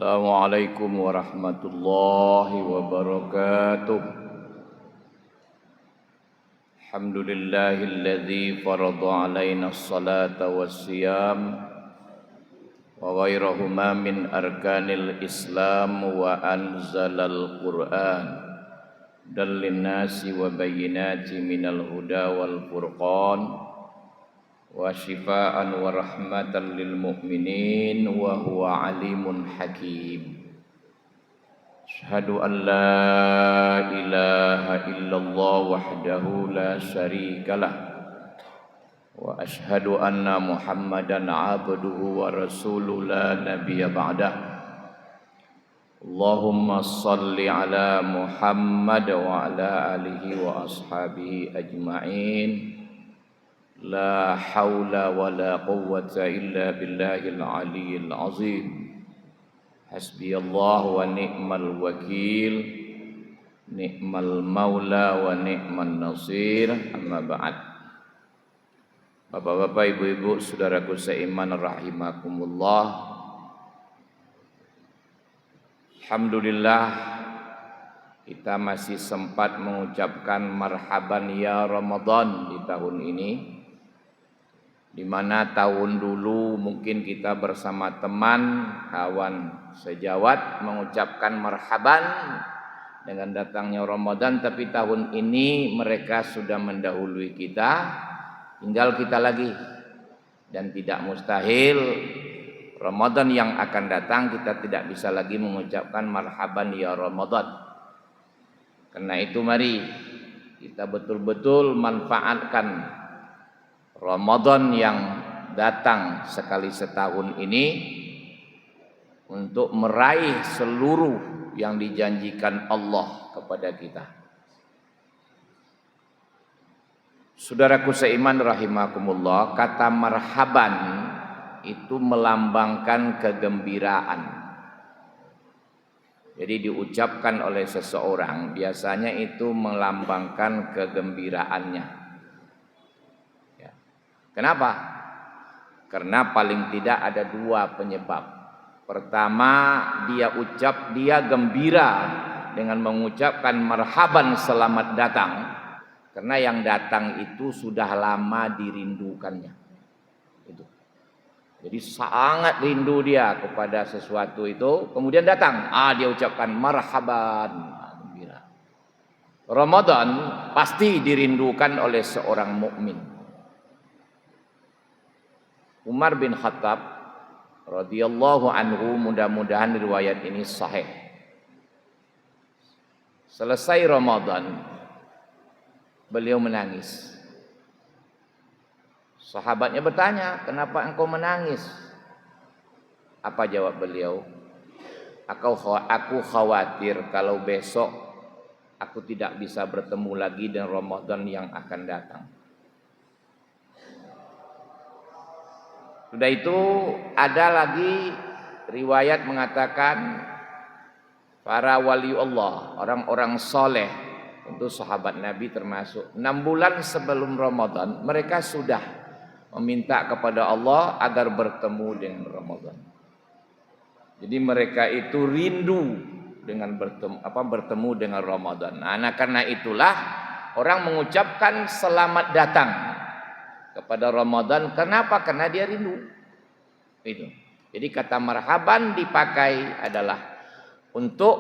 Assalamualaikum warahmatullahi wabarakatuh. Alhamdulillahilladzi farada alaina as-salata was-siyam wa ghairahuma min arkanil Islam wa anzalal Qur'an dallin-nasi wa bayyinati minal huda wal furqan wa shifaan wa rahmatan lil mu'minin wa huwa alimun hakim. Asyhadu an la ilaha illallah wahdahu la syarikalah wa asyhadu anna Muhammadan abduhu wa rasuluhu la nabiyya ba'dah. Allahumma salli ala Muhammad wa ala alihi wa ashabihi ajma'in. La haula wa la quwwata illa billahil aliyyil azim. Hasbiyallah wa ni'mal wakil, ni'mal maula wa ni'man nasir. Amma ba'd. Bapak-bapak, ibu-ibu, saudaraku seiman rahimakumullah. Alhamdulillah kita masih sempat mengucapkan marhaban ya Ramadan di tahun ini, di mana tahun dulu mungkin kita bersama teman, kawan sejawat mengucapkan marhaban dengan datangnya Ramadan, tapi tahun ini mereka sudah mendahului kita, tinggal kita lagi. Dan tidak mustahil Ramadan yang akan datang kita tidak bisa lagi mengucapkan marhaban ya Ramadan. Karena itu mari kita betul-betul manfaatkan Ramadan yang datang sekali setahun ini untuk meraih seluruh yang dijanjikan Allah kepada kita. Saudaraku seiman rahimakumullah, kata marhaban itu melambangkan kegembiraan. Jadi diucapkan oleh seseorang biasanya itu melambangkan kegembiraannya. Kenapa? Karena paling tidak ada dua penyebab. Pertama, dia gembira dengan mengucapkan marhaban, selamat datang. Karena yang datang itu sudah lama dirindukannya. Itu. Jadi sangat rindu dia kepada sesuatu itu, kemudian datang. Dia ucapkan marhaban, gembira. Ramadan pasti dirindukan oleh seorang mukmin. Umar bin Khattab radhiyallahu anhu, mudah-mudahan riwayat ini sahih. Selesai Ramadan, beliau menangis. Sahabatnya bertanya, "Kenapa engkau menangis?" Apa jawab beliau? Aku khawatir kalau besok aku tidak bisa bertemu lagi dengan Ramadan yang akan datang. Sudah itu ada lagi riwayat mengatakan para wali Allah, orang-orang soleh, tentu sahabat Nabi termasuk, 6 bulan sebelum Ramadan mereka sudah meminta kepada Allah agar bertemu dengan Ramadan. Jadi mereka itu rindu dengan bertemu dengan Ramadan. Nah, karena itulah orang mengucapkan selamat datang kepada Ramadan. Kenapa? Karena dia rindu. Itu. Jadi kata marhaban dipakai adalah untuk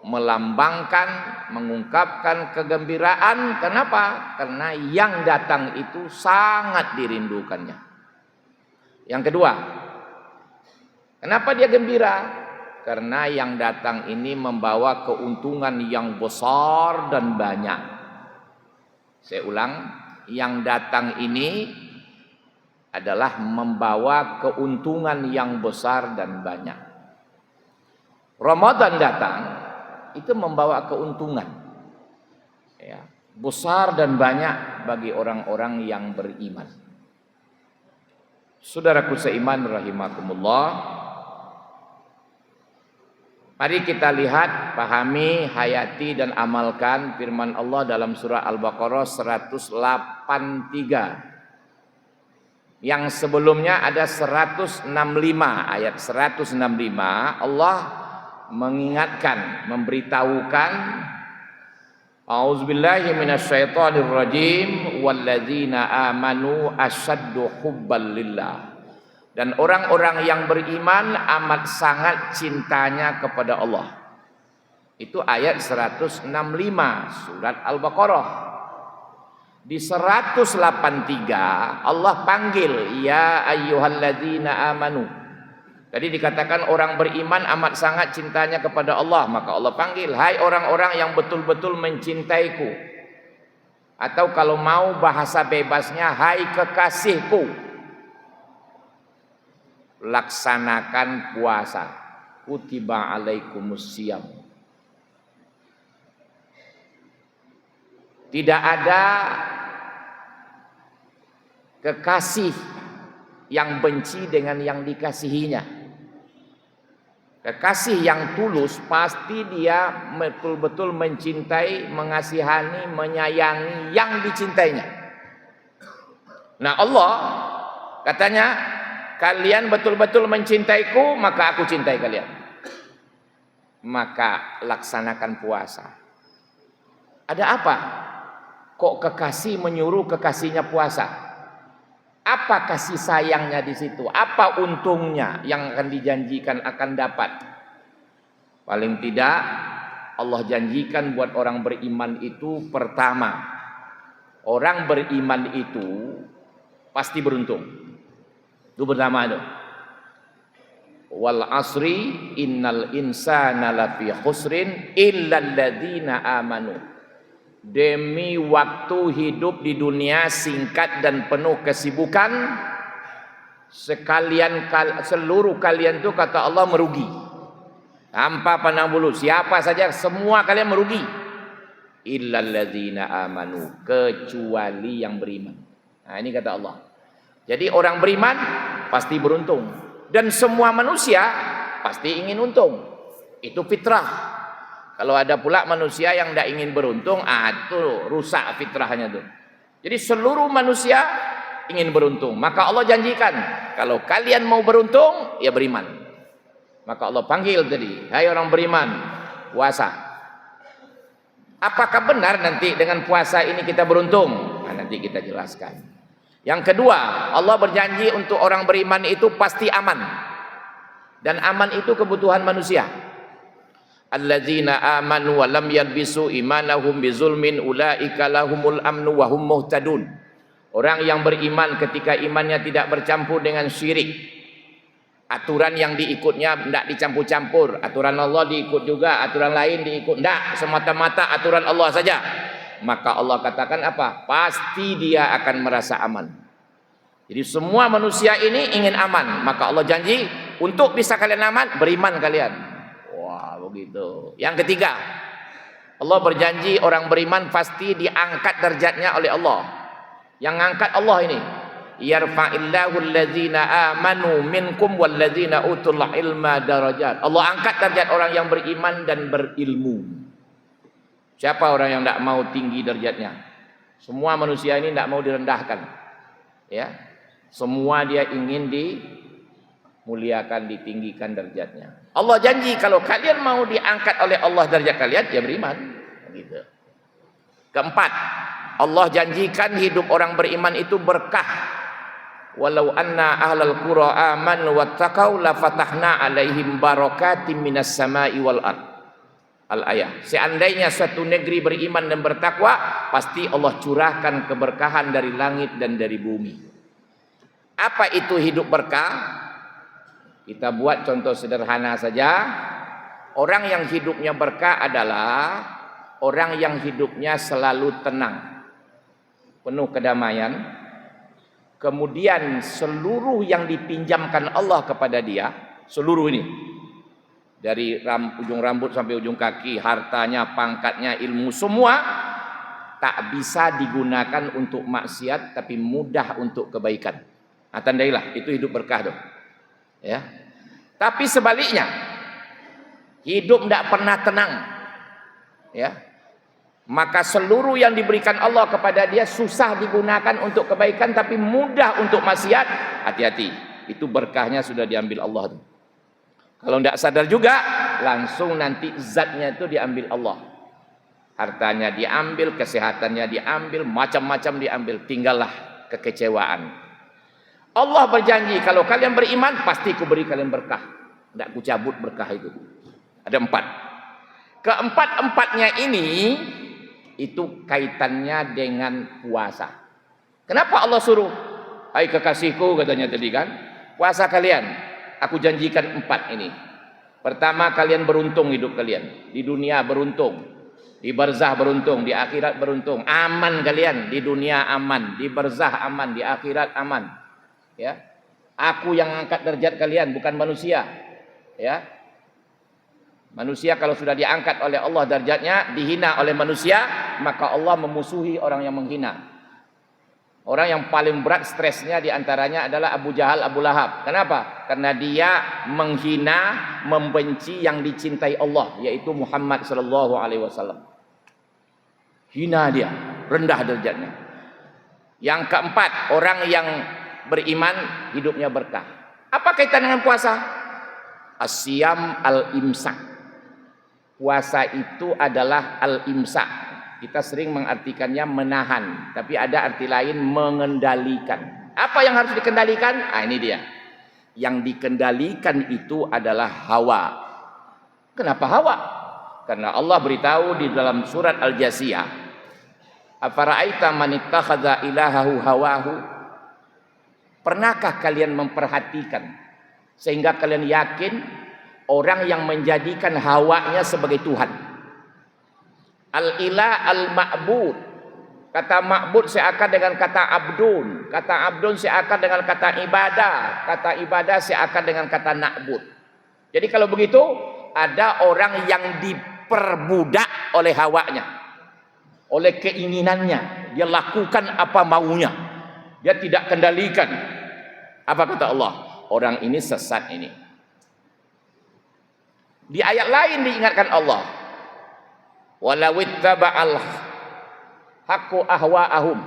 melambangkan, mengungkapkan kegembiraan. Kenapa? Karena yang datang itu sangat dirindukannya. Yang kedua, kenapa dia gembira? Karena yang datang ini membawa keuntungan yang besar dan banyak. Saya ulang, yang datang ini adalah membawa keuntungan yang besar dan banyak. Ramadan datang itu membawa keuntungan ya, besar dan banyak bagi orang-orang yang beriman. Saudaraku seiman rahimakumullah, mari kita lihat, pahami, hayati dan amalkan firman Allah dalam surah Al-Baqarah 183. Yang sebelumnya ada 165, ayat 165 Allah mengingatkan, memberitahukan A'udzubillahi minasyaitonirrajim walladzina amanu asyaddu hubban lillah. Dan orang-orang yang beriman amat sangat cintanya kepada Allah. Itu ayat 165 surat Al-Baqarah. Di 183 Allah panggil ya ayyuhalladzina amanu. Tadi dikatakan orang beriman amat sangat cintanya kepada Allah, maka Allah panggil hai orang-orang yang betul-betul mencintaiku. Atau kalau mau bahasa bebasnya hai kekasihku. Laksanakan puasa. Kutiba alaikumusiyam. Tidak ada kekasih yang benci dengan yang dikasihinya. Kekasih yang tulus pasti dia betul-betul mencintai, mengasihani, menyayangi yang dicintainya. Nah Allah katanya, kalian betul-betul mencintaiku, maka aku cintai kalian. Maka laksanakan puasa. Ada apa? Kok kekasih menyuruh kekasihnya puasa? Apa kasih sayangnya di situ? Apa untungnya yang akan dijanjikan akan dapat? Paling tidak Allah janjikan buat orang beriman itu pertama, orang beriman itu pasti beruntung. Itu pertama itu. Wal asri innal insana lafi khusrin illal ladzina amanu. Demi waktu hidup di dunia singkat dan penuh kesibukan, seluruh kalian itu kata Allah merugi. Tanpa pandang bulu, siapa saja semua kalian merugi. Illal ladzina amanu, kecuali yang beriman. Nah, ini kata Allah. Jadi orang beriman pasti beruntung, dan semua manusia pasti ingin untung. Itu fitrah. Kalau ada pula manusia yang tidak ingin beruntung, itu rusak fitrahnya tuh. Jadi seluruh manusia ingin beruntung. Maka Allah janjikan, kalau kalian mau beruntung, ya beriman. Maka Allah panggil tadi, hai orang beriman, puasa. Apakah benar nanti dengan puasa ini kita beruntung? Nah, nanti kita jelaskan. Yang kedua, Allah berjanji untuk orang beriman itu pasti aman. Dan aman itu kebutuhan manusia. Alladzina amanu wa lam yalbisu imanahum bizulmin ulaika lahumul amnu wa hum muhtadun. Orang yang beriman ketika imannya tidak bercampur dengan syirik. Aturan yang diikutnya tidak dicampur-campur. Aturan Allah diikut juga, aturan lain diikut. Tidak, semata-mata aturan Allah saja. Maka Allah katakan apa? Pasti dia akan merasa aman. Jadi semua manusia ini ingin aman. Maka Allah janji, untuk bisa kalian aman, beriman kalian. Wah, begitu. Yang ketiga, Allah berjanji orang beriman pasti diangkat derajatnya oleh Allah. Yang angkat Allah ini, yarfa'illahu alladzina amanu minkum walladzina utul ilma darajat. Allah angkat derajat orang yang beriman dan berilmu. Siapa orang yang tidak mau tinggi derajatnya? Semua manusia ini tidak mau direndahkan. Ya, semua dia ingin dimuliakan, ditinggikan derajatnya. Allah janji kalau kalian mau diangkat oleh Allah derajat kalian, ya beriman. Gitu. Keempat, Allah janjikan hidup orang beriman itu berkah. Walau anna ahlal qura amanu wattaqau la fatahna alaihim barakatim minas sama'i wal ard. Al-ayah. Seandainya suatu negeri beriman dan bertakwa, pasti Allah curahkan keberkahan dari langit dan dari bumi. Apa itu hidup berkah? Kita buat contoh sederhana saja. Orang yang hidupnya berkah adalah orang yang hidupnya selalu tenang, penuh kedamaian. Kemudian seluruh yang dipinjamkan Allah kepada dia, seluruh ini, dari ujung rambut sampai ujung kaki, hartanya, pangkatnya, ilmu, semua tak bisa digunakan untuk maksiat, tapi mudah untuk kebaikan. Nah, tandailah itu hidup berkah dong. Ya. Tapi sebaliknya, hidup tidak pernah tenang. Ya. Maka seluruh yang diberikan Allah kepada dia susah digunakan untuk kebaikan tapi mudah untuk maksiat. Hati-hati, itu berkahnya sudah diambil Allah. Kalau tidak sadar juga, langsung nanti zatnya itu diambil Allah. Hartanya diambil, kesehatannya diambil, macam-macam diambil. Tinggallah kekecewaan. Allah berjanji, kalau kalian beriman, pasti ku beri kalian berkah. Tidak ku cabut berkah itu. Ada 4. Keempat-empatnya ini, itu kaitannya dengan puasa. Kenapa Allah suruh? Hai kekasihku, katanya tadi kan, puasa kalian. Aku janjikan 4 ini. Pertama, kalian beruntung hidup kalian. Di dunia beruntung. Di barzah beruntung. Di akhirat beruntung. Aman kalian. Di dunia aman. Di barzah aman. Di akhirat aman. Ya. Aku yang angkat derajat kalian, bukan manusia. Ya. Manusia kalau sudah diangkat oleh Allah derajatnya, dihina oleh manusia, maka Allah memusuhi orang yang menghina. Orang yang paling berat stresnya diantaranya adalah Abu Jahal, Abu Lahab. Kenapa? Karena dia menghina, membenci yang dicintai Allah, yaitu Muhammad sallallahu alaihi wasallam. Hina dia, rendah derajatnya. Yang keempat, orang yang beriman hidupnya berkah. Apa kaitan dengan puasa? Asyam al-imsak. Puasa itu adalah al-imsak. Kita sering mengartikannya menahan, tapi ada arti lain mengendalikan. Apa yang harus dikendalikan? Ah, ini dia. Yang dikendalikan itu adalah hawa. Kenapa hawa? Karena Allah beritahu di dalam surat Al-Jasiyah, "Afara'aita man ittakhadha ilahahu hawahu?" Pernahkah kalian memperhatikan sehingga kalian yakin orang yang menjadikan hawanya sebagai Tuhan? Al-ilah al-ma'bud. Kata ma'bud seakan dengan kata abdun. Kata abdun seakan dengan kata ibadah. Kata ibadah seakan dengan kata na'bud. Jadi kalau begitu, ada orang yang diperbudak oleh hawanya, oleh keinginannya. Dia lakukan apa maunya. Dia tidak kendalikan. Apa kata Allah? Orang ini sesat ini. Di ayat lain diingatkan Allah, walau ittaba'al haqqu ahwa'ahum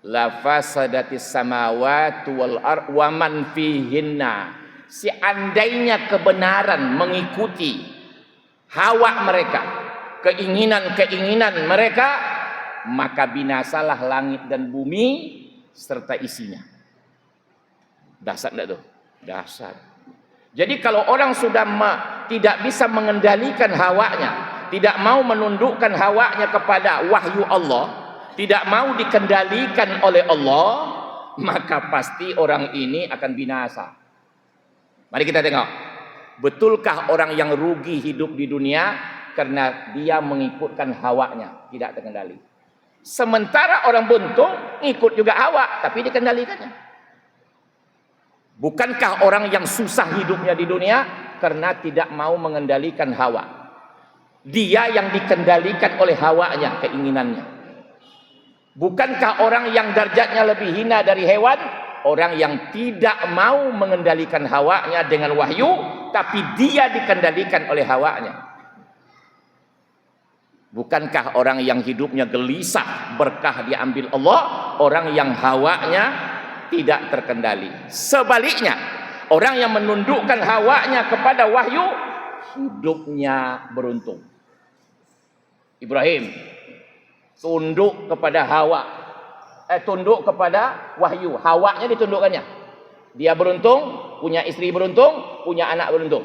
la fasadatis samawati wal ardh wa man fihinna. Seandainya kebenaran mengikuti hawa mereka, keinginan-keinginan mereka, maka binasalah langit dan bumi serta isinya. Dahsyat enggak tuh? Dahsyat. Jadi kalau orang sudah tidak bisa mengendalikan hawanya, tidak mau menundukkan hawanya kepada wahyu Allah, tidak mau dikendalikan oleh Allah, maka pasti orang ini akan binasa. Mari kita tengok, betulkah orang yang rugi hidup di dunia karena dia mengikutkan hawanya, tidak terkendali? Sementara orang buntung ikut juga hawa, tapi dikendalikannya. Bukankah orang yang susah hidupnya di dunia karena tidak mau mengendalikan hawa? Dia yang dikendalikan oleh hawanya, keinginannya. Bukankah orang yang derajatnya lebih hina dari hewan? Orang yang tidak mau mengendalikan hawanya dengan wahyu, tapi dia dikendalikan oleh hawanya. Bukankah orang yang hidupnya gelisah, berkah diambil Allah, orang yang hawanya tidak terkendali. Sebaliknya, orang yang menundukkan hawanya kepada wahyu, hidupnya beruntung. Ibrahim tunduk kepada hawa, tunduk kepada wahyu, hawanya ditundukkannya. Dia beruntung, punya istri beruntung, punya anak beruntung.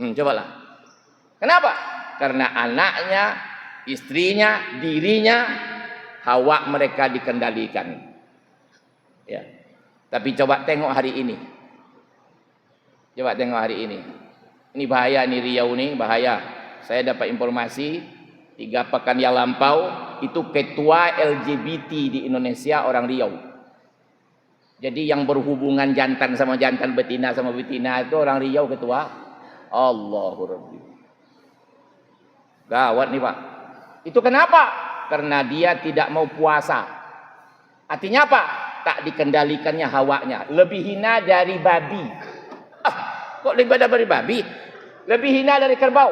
Cobalah. Kenapa? Karena anaknya, istrinya, dirinya, hawa mereka dikendalikan. Ya. Tapi coba tengok hari ini. Coba tengok hari ini. Ini bahaya nih, Riau nih bahaya. Saya dapat informasi 3 pekan yang lampau itu ketua LGBT di Indonesia orang Riau. Jadi yang berhubungan jantan sama jantan, betina sama betina itu orang Riau ketua. Allahu Rabbi. Gawat nih Pak. Itu kenapa? Karena dia tidak mau puasa. Artinya apa? Tak dikendalikannya hawanya. Lebih hina dari babi. Kok lebih dari babi? Lebih hina dari kerbau.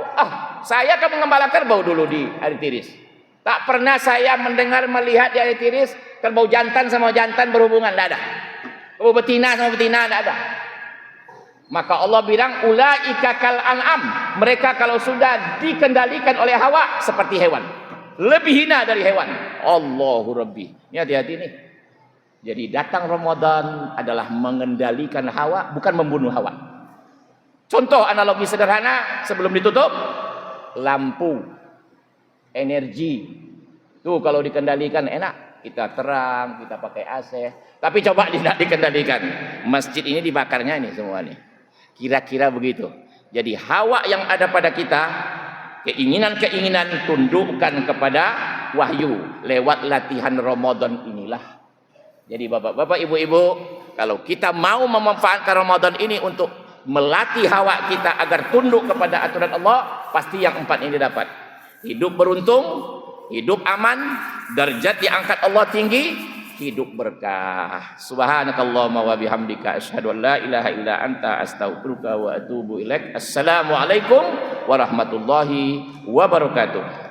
Saya kan mengembala kerbau dulu di air tiris. Tak pernah saya mendengar melihat di air tiris kerbau jantan sama jantan berhubungan, tidak ada. Kerbau betina sama betina, tidak ada. Maka Allah bilang ulaika kal an'am, mereka kalau sudah dikendalikan oleh hawa seperti hewan, lebih hina dari hewan. Allahu Rabbi. Ini hati-hati nih. Jadi datang Ramadan adalah mengendalikan hawa, bukan membunuh hawa. Contoh analogi sederhana sebelum ditutup, lampu, energi. Tuh kalau dikendalikan enak, kita terang, kita pakai AC. Tapi coba tidak dikendalikan, masjid ini dibakarnya ini semua nih. Kira-kira begitu. Jadi hawa yang ada pada kita, keinginan-keinginan tundukkan kepada wahyu lewat latihan Ramadan inilah. Jadi bapak-bapak, ibu-ibu, kalau kita mau memanfaatkan Ramadan ini untuk melatih hawa kita agar tunduk kepada aturan Allah, pasti yang 4 ini dapat. Hidup beruntung, hidup aman, derajat diangkat Allah tinggi, hidup berkah. Subhanakallahumma wa bihamdika asyhadu an la ilaha illa anta astaghfiruka wa atubu ilaik. Assalamualaikum warahmatullahi wabarakatuh.